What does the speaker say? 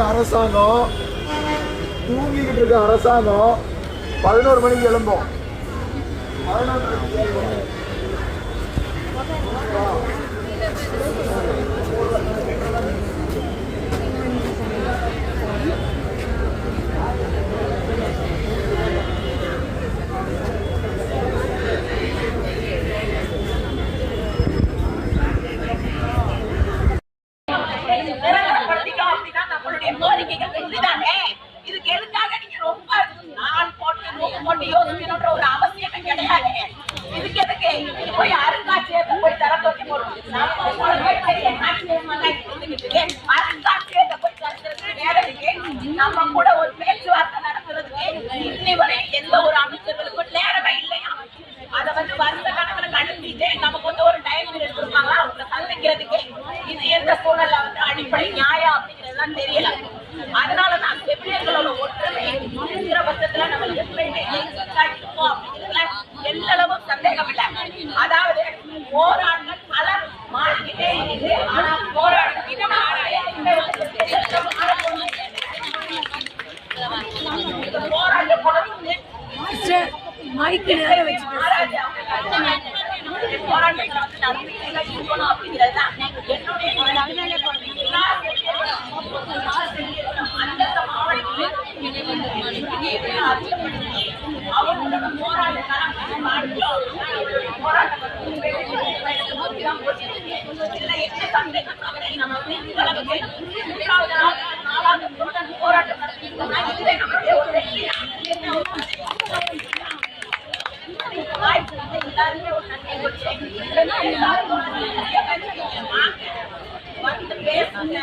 அரசாங்கம் தூங்கிக்கிட்டு இருக்க அரசாங்கம் 11 மணிக்கு எழும்போம். 11 மணிக்கு எழும்போம். இதுக்கு எதுக்காக நீங்க ரொம்ப நாள் போட்டு யோசிக்கணும்ன்ற ஒரு அவசியமே கிடையாது. இதுக்கு எதுக்கு போய் அருங்காட்சியகத்தை போய் திறந்து வைக்க போறோம். அருங்காட்சியகத்தை போய் திறக்கிறது நேரத்துக்கு நம்ம கூட ஒரு பேச்சுவார்த்தை நடத்துறதுக்கு இன்னி வரை எந்த ஒரு அமைச்சர்களுக்கும் நேரமே இல்லையா? அதை வருஷ கணக்குல கண்டுபிடிச்சு நமக்கு ஒரு டைம் பீரியட் கொடுப்பாங்க அவங்க சந்திக்கிறதுக்கு. இது எந்த சூழல்ல அடிப்படை நியாயம் அப்படிங்கிறதுதான் தெரியல. அதனாலதான் செவிலியர்களோட ஒற்றுமை இருக்கிற பட்சத்துல நம்ம எப்பயுமே அப்படிங்கிறதுல எல்லளவும் சந்தேகம் இல்லை. அதாவது போராட்டம் பலர் மாறிக்கிட்டே இருக்குது. ஆனா போராட்டம் மைக்கு நிறைய வச்சு போராட்டத்தை நம்பிக்கையில இருக்கணும் அப்படிங்கிறதுதான் என்னுடைய அந்தந்த மாவட்டத்தில் அவங்களோட போராட்டம் போராட்டம் வந்து பேசுங்க.